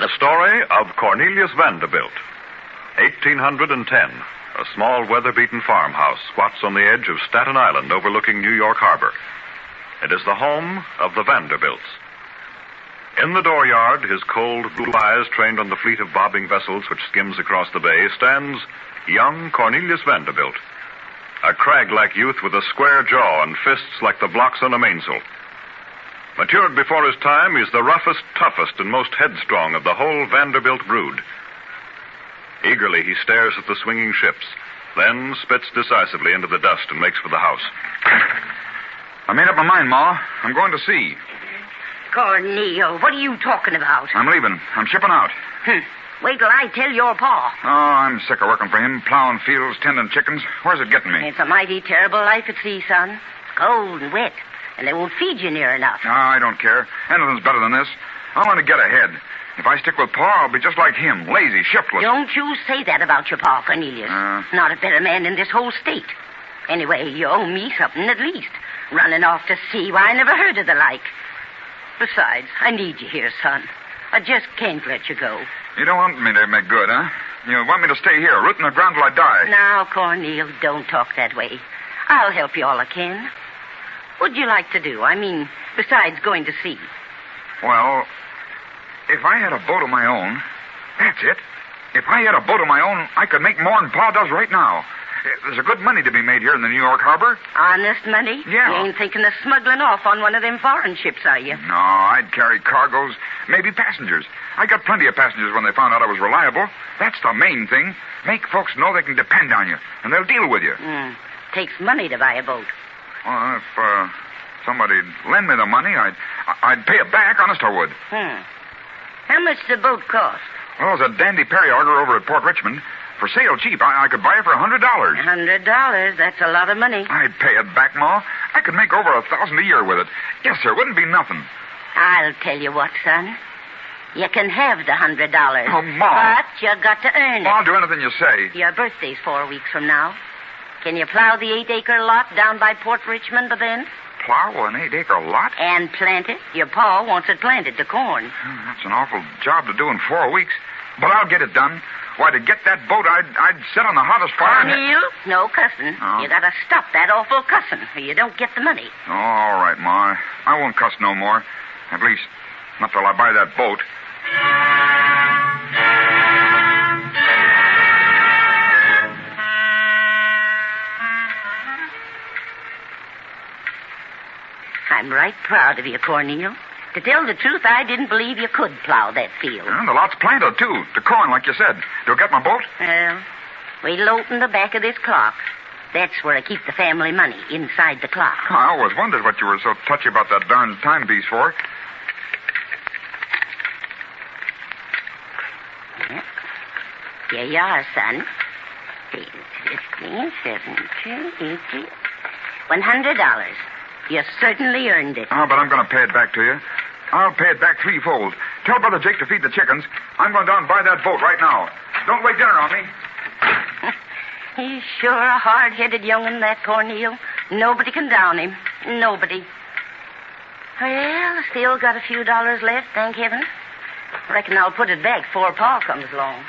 The story of Cornelius Vanderbilt. 1810. A small weather-beaten farmhouse squats on the edge of Staten Island overlooking New York Harbor. It is the home of the Vanderbilts. In the dooryard, his cold blue eyes trained on the fleet of bobbing vessels which skims across the bay, stands young Cornelius Vanderbilt. A crag-like youth with a square jaw and fists like the blocks on a mainsail. Matured before his time, he's the roughest, toughest, and most headstrong of the whole Vanderbilt brood. Eagerly, he stares at the swinging ships, then spits decisively into the dust and makes for the house. I made up my mind, Ma. I'm going to sea. Cornel, what are you talking about? I'm leaving. I'm shipping out. Wait till I tell your pa. Oh, I'm sick of working for him, plowing fields, tending chickens. Where's it getting me? It's a mighty terrible life at sea, son. It's cold and wet, and they won't feed you near enough. Oh, I don't care. Anything's better than this. I want to get ahead. If I stick with Pa, I'll be just like him, lazy, shiftless. Don't you say that about your pa, Cornelius. Not a better man in this whole state. Anyway, you owe me something at least. Running off to sea, why, I never heard of the like. Besides, I need you here, son. I just can't let you go. You don't want me to make good, huh? You want me to stay here, rooting the ground till I die? Now, Cornel, don't talk that way. I'll help you all I can. What'd you like to do? I mean, besides going to sea? Well, if I had a boat of my own, that's it. If I had a boat of my own, I could make more than Pa does right now. There's a good money to be made here in the New York Harbor. Honest money? Yeah. You ain't thinking of smuggling off on one of them foreign ships, are you? No, I'd carry cargoes, maybe passengers. I got plenty of passengers when they found out I was reliable. That's the main thing. Make folks know they can depend on you, and they'll deal with you. Takes money to buy a boat. Well, if somebody'd lend me the money, I'd pay it back. Honest, I would. How much the boat cost? Well, there's a dandy periauger over at Port Richmond. For sale cheap. I could buy it for $100. $100? That's a lot of money. I'd pay it back, Ma. I could make over $1,000 a year with it. Yes, sir. Wouldn't be nothing. I'll tell you what, son. You can have the $100. Oh, Ma. But you got to earn it. I'll do anything you say. Your birthday's 4 weeks from now. Can you plow the 8-acre lot down by Port Richmond by then? Plow an 8-acre lot? And plant it. Your pa wants it planted to corn. That's an awful job to do in 4 weeks. But I'll get it done. Why, to get that boat, I'd sit on the hottest fire. Cornel, no cussing. Oh. You gotta stop that awful cussing, or you don't get the money. Oh, all right, Ma. I won't cuss no more. At least, not till I buy that boat. I'm right proud of you, Cornel. To tell the truth, I didn't believe you could plow that field. Yeah, the lot's planted, too. To corn, like you said. You'll get my boat? Well, we'll open the back of this clock. That's where I keep the family money, inside the clock. I always wondered what you were so touchy about that darn timepiece for. Here you are, son. 15, 17, 18. $100. You certainly earned it. Oh, but I'm going to pay it back to you. I'll pay it back threefold. Tell Brother Jake to feed the chickens. I'm going down and buy that boat right now. Don't wait dinner on me. He's sure a hard-headed young'un, that Cornel. Nobody can down him. Nobody. Well, still got a few dollars left, thank heaven. Reckon I'll put it back before Pa comes along.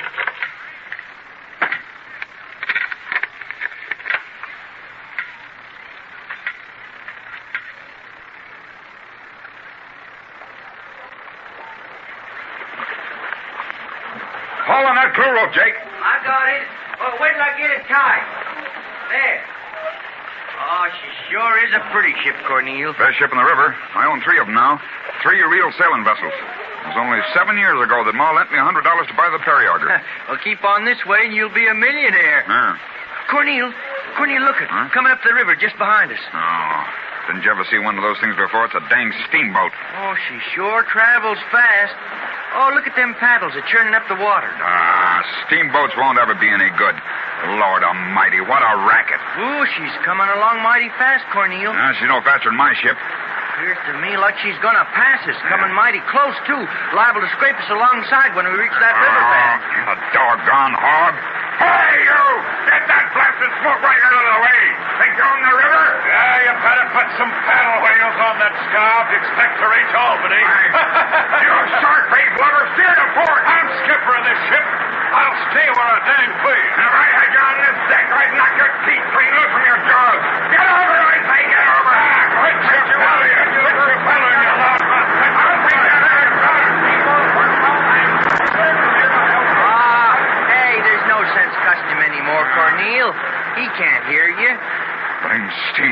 Haul on that crew rope, Jake. I got it. Oh, wait till I get it tied. There. Oh, she sure is a pretty ship, Cornel. Best ship in the river. I own 3 of them now. 3 real sailing vessels. It was only 7 years ago that Ma lent me $100 to buy the periauger. Well, keep on this way and you'll be a millionaire. Yeah. Cornel, look it. Huh? Coming up the river just behind us. Oh, didn't you ever see one of those things before? It's a dang steamboat. Oh, she sure travels fast. Oh, look at them paddles. They're churning up the water. Steamboats won't ever be any good. Lord almighty, what a racket. Ooh, she's coming along mighty fast, Cornel. She's no faster than my ship. Appears to me like she's gonna pass us. Coming mighty close, too. Liable to scrape us alongside when we reach that riverbed. A doggone hog. Hey, you! Get that blasted smoke right out of the way. Think you're on the river? Yeah, you better put some paddle wheels on that scow if you expect to reach Albany. You shark-faced lover, steer to port.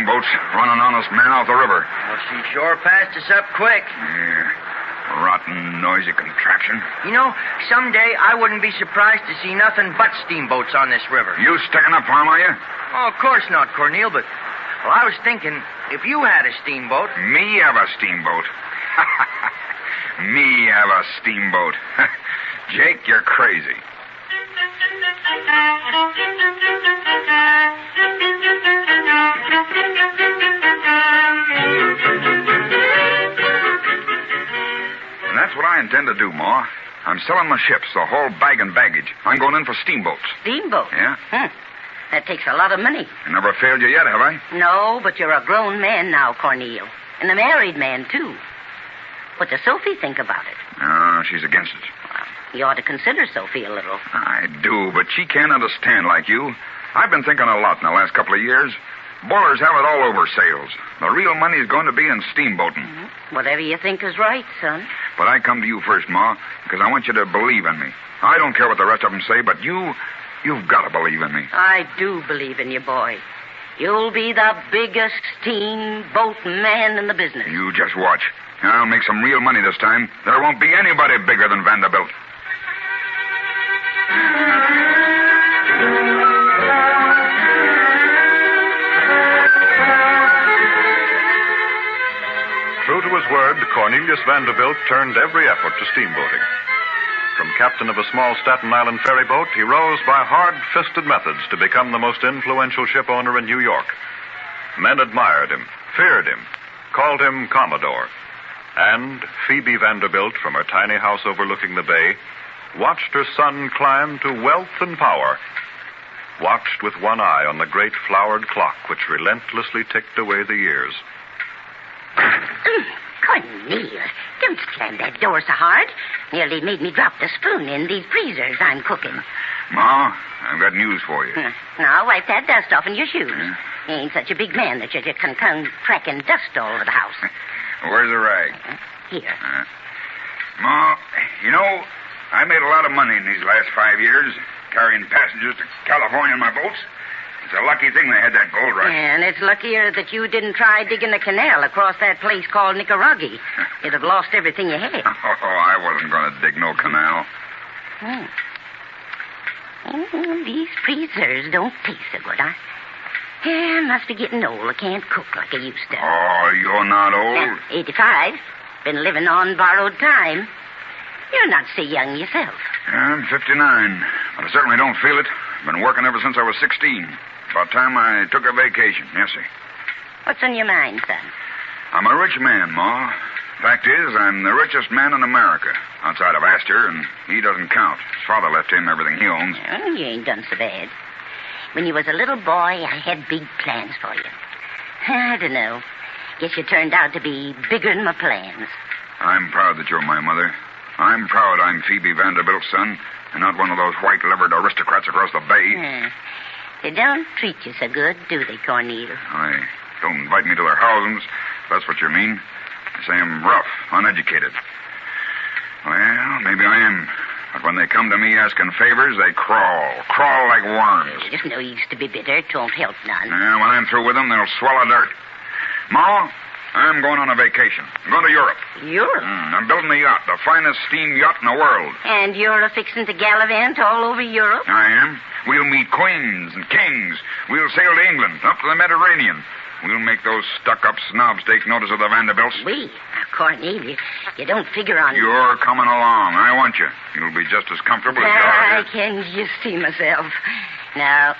steamboats run an honest man off the river. Well, she sure passed us up quick. Yeah. Rotten, noisy contraption. You know, someday I wouldn't be surprised to see nothing but steamboats on this river. You sticking up for 'em, are you? Oh, of course not, Cornel, but... Well, I was thinking, if you had a steamboat... Me have a steamboat. Me have a steamboat. Jake, you're crazy. And that's what I intend to do, Ma. I'm selling my ships, the whole bag and baggage. I'm going in for steamboats. Steamboat? Yeah? That takes a lot of money. I never failed you yet, have I? No, but you're a grown man now, Cornel. And a married man, too. What does Sophie think about it? She's against it. Well, you ought to consider Sophie a little. I do, but she can't understand like you. I've been thinking a lot in the last couple of years. Boilers have it all over sales. The real money's going to be in steamboating. Mm-hmm. Whatever you think is right, son. But I come to you first, Ma, because I want you to believe in me. I don't care what the rest of them say, but you've got to believe in me. I do believe in you, boy. You'll be the biggest steamboat man in the business. You just watch. I'll make some real money this time. There won't be anybody bigger than Vanderbilt. True to his word, Cornelius Vanderbilt turned every effort to steamboating. From captain of a small Staten Island ferry boat, he rose by hard-fisted methods to become the most influential ship owner in New York. Men admired him, feared him, called him Commodore. And Phoebe Vanderbilt, from her tiny house overlooking the bay, watched her son climb to wealth and power, watched with one eye on the great flowered clock which relentlessly ticked away the years. Cornelius, don't slam that door so hard. Nearly made me drop the spoon in these freezers I'm cooking. Ma, I've got news for you. Now, wipe that dust off in your shoes. You ain't such a big man that you can come tracking dust all over the house. Where's the rag? Here. Ma, you know, I made a lot of money in these last 5 years, carrying passengers to California in my boats. It's a lucky thing they had that gold rush. And it's luckier that you didn't try digging the canal across that place called Nicaragua. You'd have lost everything you had. Oh, I wasn't going to dig no canal. These freezers don't taste so good, huh? Yeah, must be getting old. I can't cook like I used to. Oh, you're not old? 85. Been living on borrowed time. You're not so young yourself. I'm 59, but I certainly don't feel it. I've been working ever since I was 16. About time I took a vacation, yes, sir. What's on your mind, son? I'm a rich man, Ma. Fact is, I'm the richest man in America, outside of Astor, and he doesn't count. His father left him everything he owns. Well, you ain't done so bad. When you was a little boy, I had big plans for you. I don't know. Guess you turned out to be bigger than my plans. I'm proud that you're my mother. I'm proud I'm Phoebe Vanderbilt's son, and not one of those white-livered aristocrats across the bay. They don't treat you so good, do they, Cornel? They don't invite me to their houses, if that's what you mean. They say I'm rough, uneducated. Well, maybe I am. But when they come to me asking favors, they crawl like worms. There's no use to be bitter. It won't help none. When I'm through with them, they'll swallow dirt. Ma, I'm going on a vacation. I'm going to Europe. Europe? I'm building a yacht, the finest steam yacht in the world. And you're a-fixing to gallivant all over Europe? I am. We'll meet queens and kings. We'll sail to England, up to the Mediterranean. We'll make those stuck-up snobs take notice of the Vanderbilts. Cornelius, you don't figure on... You're coming along. I want you. You'll be just as comfortable as you are I can just see myself. Now,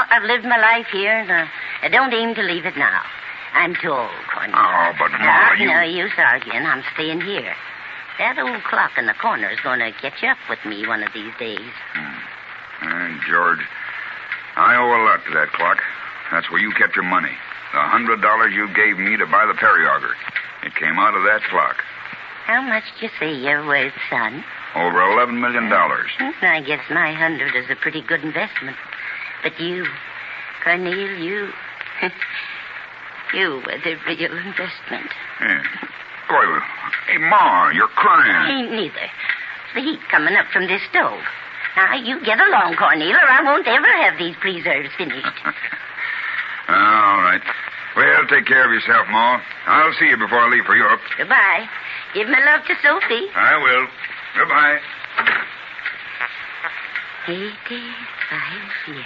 I've lived my life here, and I don't aim to leave it now. I'm too old, Cornelius. Oh, but, Ma, No use arguing. I'm staying here. That old clock in the corner is going to catch up with me one of these days. George, I owe a lot to that clock. That's where you kept your money. The $100 you gave me to buy the periauger. It came out of that clock. How much do you say you're worth, son? Over $11 million. I guess my 100 is a pretty good investment. But you, Cornel, you were the real investment. Yeah. Boy, hey, Ma, you're crying. Ain't neither. It's the heat coming up from this stove. Now, you get along, Cornel, or I won't ever have these preserves finished. All right. take care of yourself, Ma. I'll see you before I leave for Europe. Goodbye. Give my love to Sophie. I will. Goodbye. 85 years.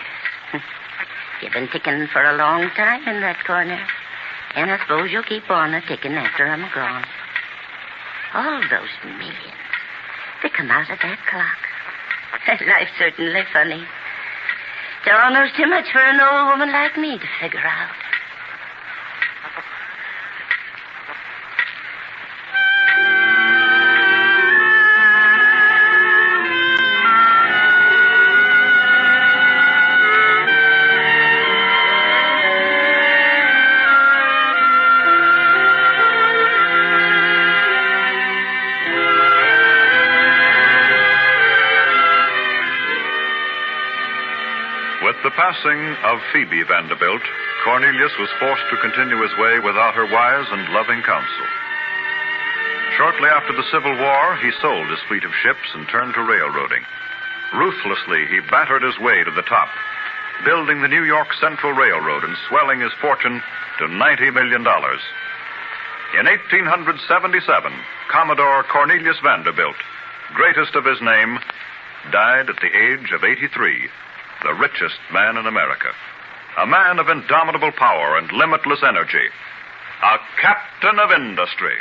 You've been ticking for a long time in that corner. And I suppose you'll keep on a-ticking after I'm gone. All those millions, they come out of that clock. Life's certainly funny. It's almost too much for an old woman like me to figure out. With the passing of Phoebe Vanderbilt, Cornelius was forced to continue his way without her wise and loving counsel. Shortly after the Civil War, he sold his fleet of ships and turned to railroading. Ruthlessly, he battered his way to the top, building the New York Central Railroad and swelling his fortune to $90 million. In 1877, Commodore Cornelius Vanderbilt, greatest of his name, died at the age of 83. The richest man in America. A man of indomitable power and limitless energy. A captain of industry.